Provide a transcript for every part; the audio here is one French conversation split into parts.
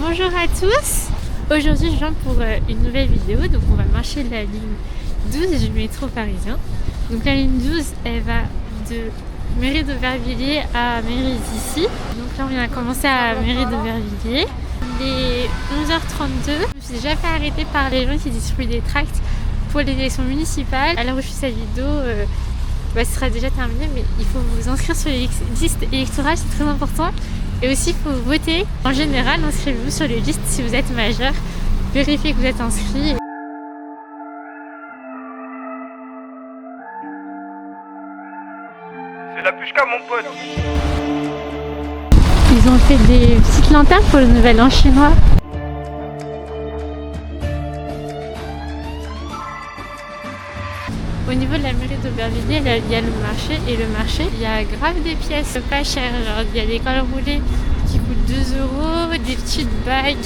Bonjour à tous. Aujourd'hui je viens pour une nouvelle vidéo. Donc on va marcher la ligne 12 du métro parisien. Donc la ligne 12 elle va de Mairie d'Aubervilliers à Mairie d'Issy. Donc là on vient de commencer à Mairie d'Aubervilliers. Il est 11h32. Je me suis déjà fait arrêter par les gens qui distribuent des tracts pour les élections municipales. À l'heure où je fais cette vidéo, ce sera déjà terminé, mais il faut vous inscrire sur les listes électorales, c'est très important. Et aussi, il faut voter. En général, inscrivez-vous sur les listes si vous êtes majeur. Vérifiez que vous êtes inscrit. C'est la pushka, mon pote. Ils ont fait des petites lanternes pour le nouvel an chinois. Au niveau de la mairie d'Aubervilliers, il y a le marché, et le marché, il y a grave des pièces pas chères. Genre, il y a des cols roulés qui coûtent 2 €, des petites bagues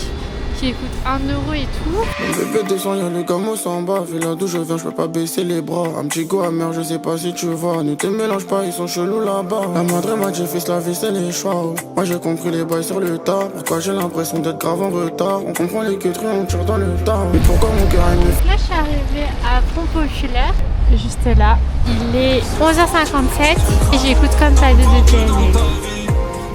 qui coûtent 1 € et tout. Bébé descend, y'a le gamin s'en bas. Vu là d'où je viens, je peux pas baisser les bras. Un petit go amer, je sais pas si tu vois. Ne te mélange pas, ils sont chelous là-bas. La madre m'a dit, fils, la vie c'est les choix. Moi j'ai compris les bails sur le tas. Pourquoi j'ai l'impression d'être grave en retard? On comprend les queuteries, on tire dans le tas. Mais pourquoi mon cœur est mieux? Là je suis arrivée à Pont Populaire, juste là. Il est 11h57 et j'écoute comme ça de TNL.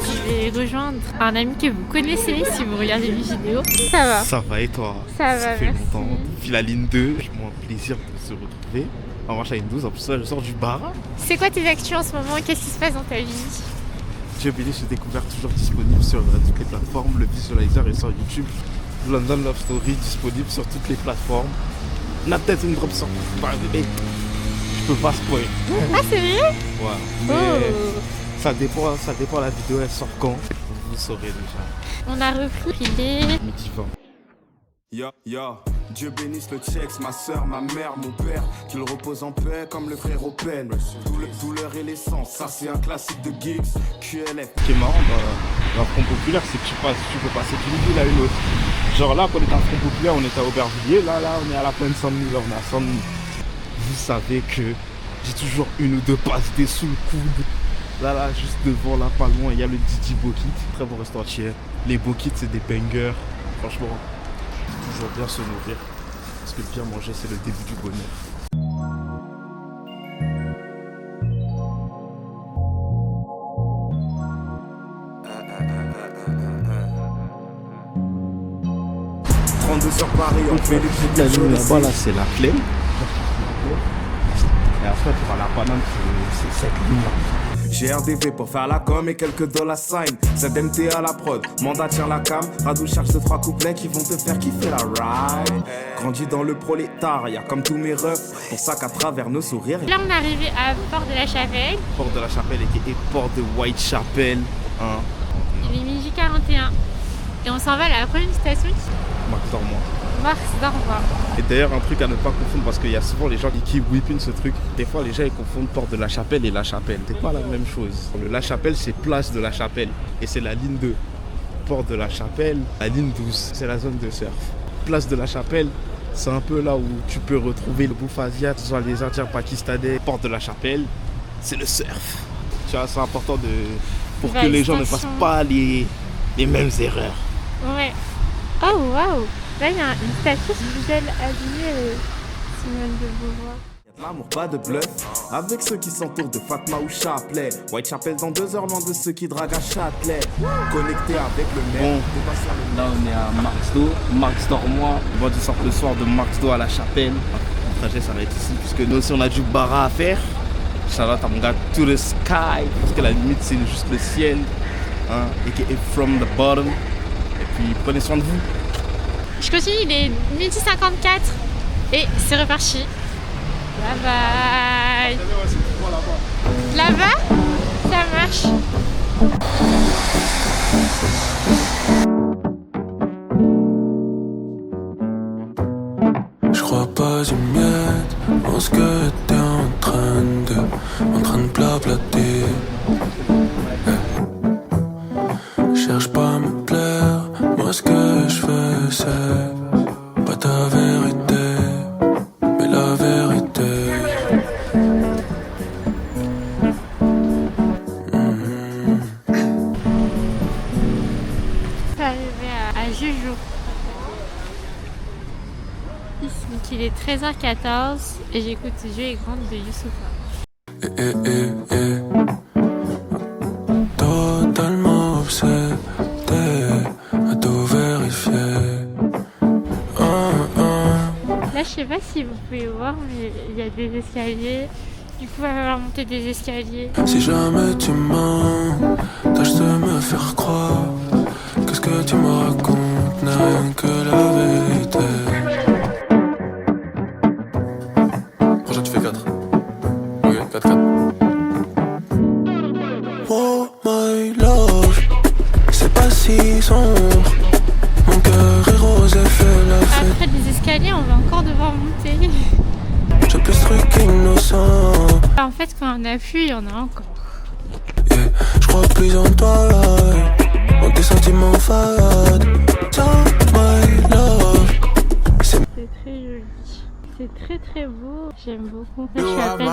Je vais rejoindre un ami que vous connaissez si vous regardez mes vidéos. Ça va? Ça va et toi? Ça va, fait merci. longtemps. Depuis la ligne 2, j'ai moins plaisir de se retrouver. On marche à la ligne 12, en plus là je sors du bar. C'est quoi tes actus en ce moment? Qu'est-ce qui se passe dans ta vie? Dieu béni, j'ai découvert toujours disponible sur toutes les plateformes. Le visualizer est sur YouTube. London Love Story disponible sur toutes les plateformes. On a peut-être une drop sur mais je peux pas spoiler. Ah c'est vrai? Ouais. Mais ça dépend la vidéo elle sort quand. Vous saurez déjà. On a repris, il est... Midi 20. Yo, Dieu bénisse le Tchex, ma soeur, ma mère, mon père, qu'il repose en paix comme le frère au peine. Douleur et l'essence, ça c'est un classique de Geeks, QLF. Ce qui est marrant dans un front populaire, c'est que tu peux passer d'une ville à une autre. Genre là, quand on était en front populaire, on était à Aubervilliers, là, on est à la plaine Saint-Denis, là, on est à Saint-Denis. Vous savez que j'ai toujours une ou deux passes des sous le coude. Là, juste devant, là, pas loin, il y a le Didi Bokit, très bon restaurant hier. Les Bokits, c'est des bangers, franchement. Toujours bien se nourrir, parce que bien manger c'est le début du bonheur. Sur Paris, on fait les La ligne là-bas, là, c'est la plaine. Et après, pour la banane, c'est cette ligne-là. GRDV pour faire la com et quelques dollars sign. ZMT à la prod, mandat tire la cam. Radou cherche 2-3 couplets qui vont te faire kiffer la ride. Grandi dans le prolétariat comme tous mes refs. Pour ça qu'à travers nos sourires. Là on est arrivé à Port de la Chapelle. Port de la Chapelle et port de Whitechapel. Hein. Il est midi 41. Et on s'en va à la prochaine station. Max Dormois. Mars d'Arvois. Et d'ailleurs, un truc à ne pas confondre, parce qu'il y a souvent les gens qui whippent ce truc. Des fois, les gens ils confondent Port de la Chapelle et la Chapelle. C'est pas la même chose. La Chapelle, c'est place de la Chapelle. Et c'est la ligne 2. Port de la Chapelle, la ligne 12. C'est la zone de surf. Place de la Chapelle, c'est un peu là où tu peux retrouver le bouffe asiatique, soit les Indiens pakistanais. Port de la Chapelle, c'est le surf. Tu vois, c'est important pour que les gens ne fassent pas les mêmes erreurs. Ouais. Oh waouh! Là il y a une statue d'elle habillée Simone de Beauvoir. Y'a de l'amour, pas de bluff. Avec ceux qui s'entourent de Fatma ou Chapelet. Whitechapel dans 2 heures, loin de ceux qui draguent à Châtelet. Connecté avec le maire. Là on est à Marxdo, Max Dormois. On va du sortir le soir de Marxdo à la Chapelle. Le trajet ça va être ici, puisque nous aussi on a du bara à faire. Shout-out à mon gars To The Sky, parce que la limite c'est juste le ciel, hein, et From The Bottom. Et puis prenez soin de vous. Je continue, il est midi 54 et c'est reparti. Bye bye. Là-bas, ça marche. Je crois pas une miette en ce que t'es en train de blablater. Cherche pas à me plaire, moi ce que je fais c'est pas ta vérité, mais la vérité. Juju. Donc il est 13h14 et j'écoute Dieu est grande de Youssoupha. Totalement obsédé à tout vérifier. Là je sais pas si vous pouvez voir mais il y a des escaliers. Du coup il va falloir monter des escaliers. Si jamais tu mens, tâche de me faire croire que ce que tu me racontes n'est rien que la vérité. Prochain tu fais 4. Ok, 4-4. Oh my love, c'est pas si sombre. Mon cœur est rose et fait la fête. Après des escaliers on va encore devoir monter. J'ai plus de trucs innocents. En fait quand on appuie il y en a encore. Yeah, je crois plus en toi. En des sentiments fades. Oh my love. C'est très joli. C'est très très beau. J'aime beaucoup. Là, je suis à peine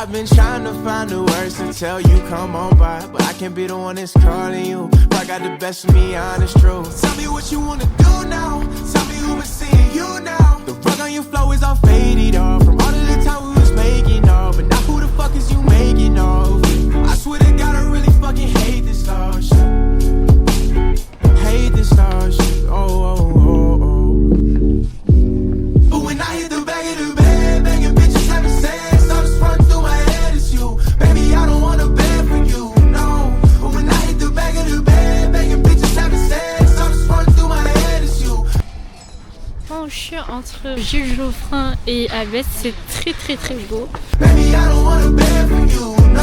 I've been trying to find the words to tell you come on by, but I can't be the one that's calling you. I got the best of me, honest truth. Tell me what you wanna do now. Tell me who been seeing you now. The rug on your flow is all faded off from all of the time we was making off, but now who the fuck is you making off? I swear to God, I really fucking hate this love shit. Hate this love shit. But when I hit the back of the bed, banging bitches having sex, all that's running through my head is you. Baby, I don't wanna bed for you, no. But when I hit the back of the bed, banging bitches having sex, all that's running through my head is you. Quand je suis entre Jules Geoffrin et Abès, c'est très très très beau. Baby, I don't wanna bed for you, no.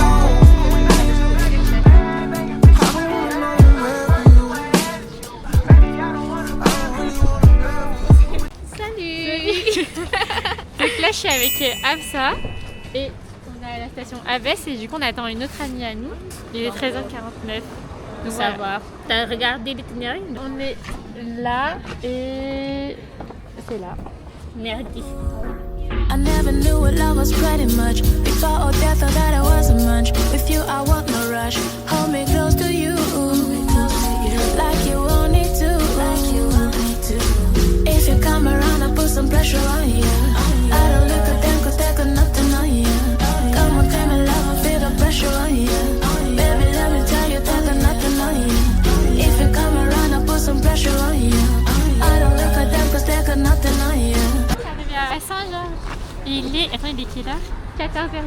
Donc là je suis avec Absa et on est à la station Abès et du coup on attend une autre amie à nous. Il est 13h49. Donc Savoir. T'as regardé l'itinéraire? on est là et c'est là. Merdi. I never knew what love was pretty much. Before or death, thought that I wasn't much. With you, I want no rush. Hold me close to you, like you want me to. If you come around, I put some pressure on you. I don't look at them 'cause they got nothing on you. Come on, tell me love, I feel the pressure on you. Baby, let me tell you, they got nothing on you. If you come around, I put some pressure on you. I don't look at them 'cause they got nothing on you. À Saint-Jean. Il est. Attends, il est quelle heure 14h.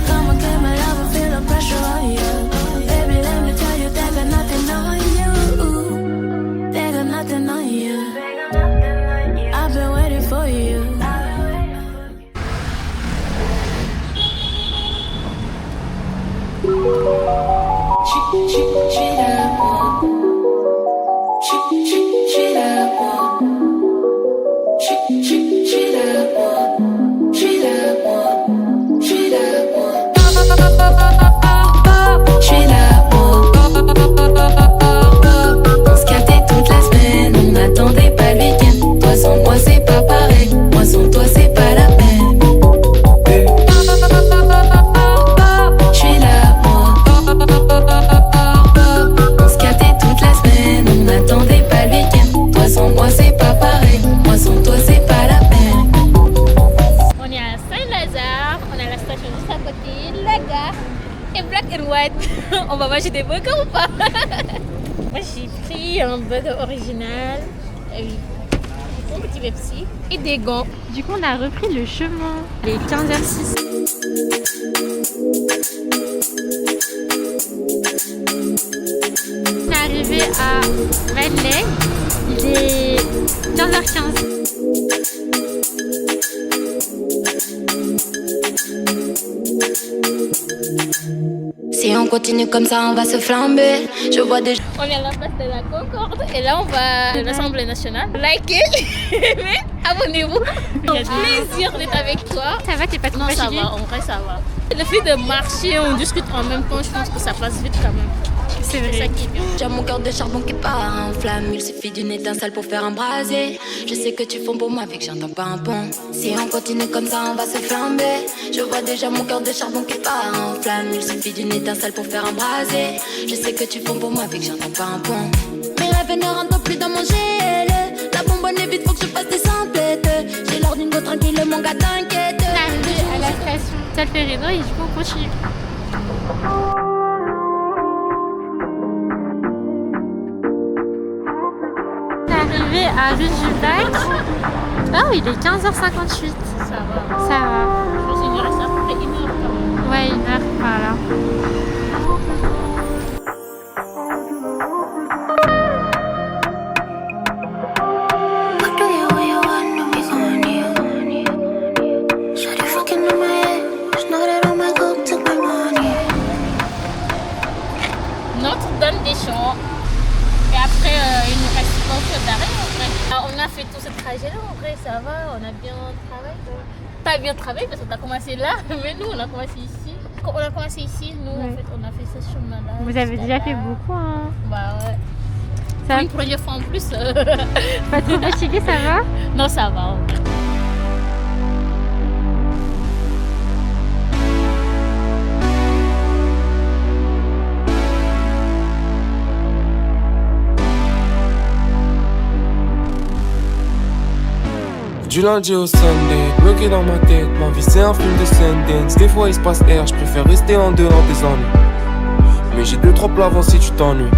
Come on, give me love, I feel the pressure on you. Baby, let me tell you, they got nothing on you. They got nothing on you. I've been waiting for you. On se captait toute la semaine, on n'attendait pas le week-end. Toi sans moi c'est pas pareil, moi sans toi c'est pas la peine. J'suis là moi. On se captait toute la semaine, on n'attendait pas le week-end. Toi sans moi c'est pas pareil, moi sans toi c'est pas la peine. On est à Saint-Lazare, on est à la station juste à côté, la gare et Black and White. On va manger des burgers ou pas? Moi j'ai pris un burger original, un petit Pepsi et des gants. Du coup, on a repris le chemin. Il est 15h06. On est arrivé à Vadelay. Il est 15h15. Si on continue comme ça, on va se flamber. Je vois déjà. On est à la place de la Concorde et là on va à l'Assemblée nationale. Likez, aimez, abonnez-vous. C'est un plaisir d'être avec toi. Ça va, t'es pas trop Non, ça fatiguée? va, en vrai ça va. Le fait de marcher, on discute en même temps, je pense que ça passe vite quand même. C'est C'est ça vrai. qui est bien. J'ai mon cœur de charbon qui part en flamme. Il suffit d'une étincelle pour faire un brasier. Je sais que tu fonds pour moi, fait que j'entends pas un pont. Si on continue comme ça, on va se flamber. Je vois déjà mon cœur de charbon qui part en flamme. Il suffit d'une étincelle pour faire un brasier. Je sais que tu fonds pour moi, fait que j'entends pas un pont. Mais rêve ne rentre plus dans mon GL. La bonbonne est vide, faut que je fasse des emplettes. J'ai l'air d'une go tranquille, mon gars t'inquiète. On est arrivé à la station Solferino et du coup on continue. On est arrivé à rue du Bac. Oh, il est 15h58. Ça va. Ça va. Je pense qu'il nous reste à peu près 1 heure quand même. Ouais, 1 heure, voilà. Notre-Dame des Champs. Et après, il nous reste beaucoup d'arrêt en vrai. Alors, on a fait tout ce trajet-là en vrai, ça va, on a bien travaillé. T'as bien travaillé parce que t'as commencé là, mais nous on a commencé ici. Quand on a commencé ici, nous en fait, on a fait ce chemin-là. Vous avez déjà fait beaucoup, hein. Bah ouais. Ça va. Une première fois en plus. Pas trop fatigué, ça va? Non, ça va. Du lundi au Sunday, bloqué dans ma tête, ma vie c'est un film de Sundance. Des fois il se passe air, je préfère rester en dehors des ennuis. Mais j'ai 2-3 plats avant si tu t'ennuies.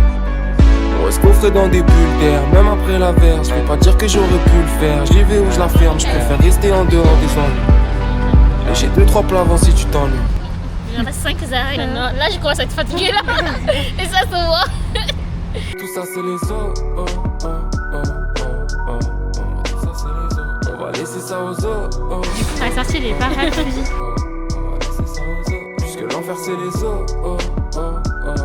On reste coffré dans des bulles d'air, même après la verse. Je vais pas dire que j'aurais pu le faire, j'y vais ou je la ferme, je préfère rester en dehors des ennuis. Et j'ai 2-3 plats avant si tu t'ennuies. Il en reste 5 arrêts. Là, je commence à être fatiguée là. Et ça se voit. Tout ça c'est les os, oh, oh, oh, oh, oh, oh. Tout ça c'est les os, on va laisser ça aux os, oh. Du coup, la sortie, elle est pas rapide. On va laisser ça aux os, puisque l'enfer c'est les os, oh, oh, oh, oh,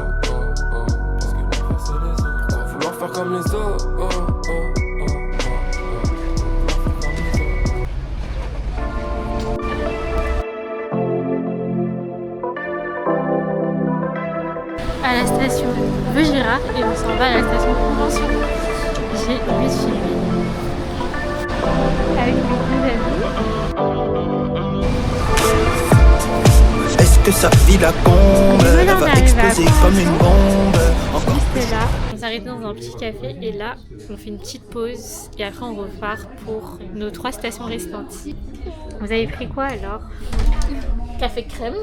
oh. Puisque l'enfer c'est les os, pourquoi vouloir faire comme les os, oh, oh, oh, oh, À la station Vaugirard et on s'en va à la station Convention. J'ai 8 filles. Avec mes deux amis. Est-ce que ça vit la combe? Elle va exploser comme une bombe. Juste là, on s'arrête dans un petit café et là, on fait une petite pause et après on repart pour nos 3 stations restantes. Vous avez pris quoi alors? Café crème.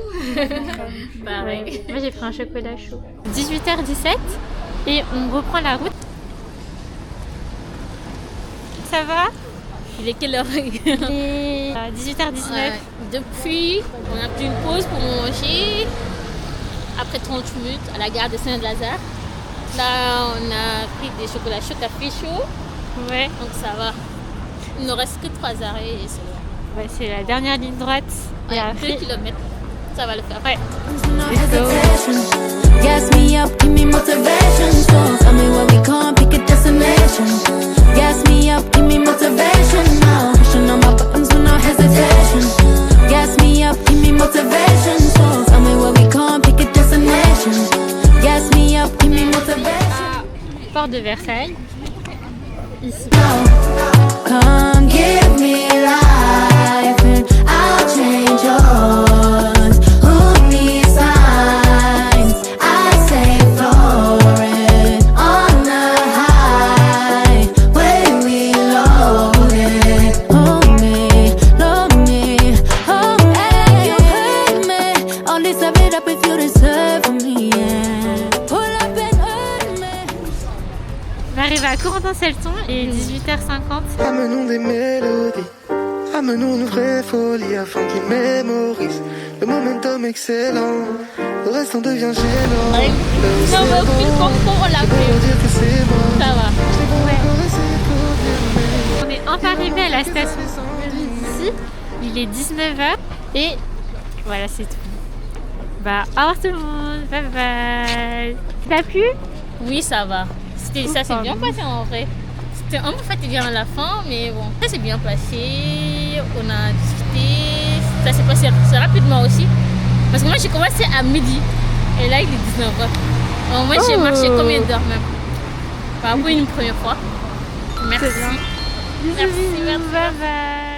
Pareil. Ouais. Moi j'ai pris un chocolat chaud. 18h17 et on reprend la route. Ça va? Il est quelle heure? Et 18h19. Ouais. Depuis, on a pris une pause pour manger. Après 30 minutes à la gare de Saint-Lazare. Là, on a pris des chocolats chauds, café chaud. Ouais. Donc ça va. Il ne reste que 3 arrêts et c'est bon. Ouais, c'est la dernière ligne droite. Ouais, Et après... 2 km. Ça va le faire. Ouais. Gas me up, give me motivation. So tell me where we can't pick a destination. Gas me up, give me motivation now. Pushing on my buttons with no hesitation. Gas me up, give me motivation. So tell me where we can't pick a destination. Gas me up, give me motivation. Porte de Versailles. Ici. Come give me life and I'll change yours. Who needs signs? I say floating on the highway we loaded. Hold me, hold me. You hurt me. Only serve it up if you deserve me. Yeah. Pull up and hurt me. On arrive à Corentin-Selton et 18h50. Amenons des mélodies, amenons une vraie folie afin qu'ils mémorisent le momentum excellent. Le reste en devient gênant. Ouais. Non, mais aucune concours, on l'a fait. Ça va. On est enfin arrivé à la station ici. Il est 19h et voilà, c'est tout. Bah, au revoir tout le monde. Bye bye. T'as plu? Oui, ça va. Ça s'est bien passé en vrai. C'était un peu fatigué à la fin, mais bon, ça s'est bien passé. On a discuté. Ça s'est passé assez rapidement aussi. Parce que moi, j'ai commencé à midi. Et là, il est 19h. Alors, moi, j'ai marché combien d'heures même? Pour une première fois. Merci. Bisous, Merci. bye bye.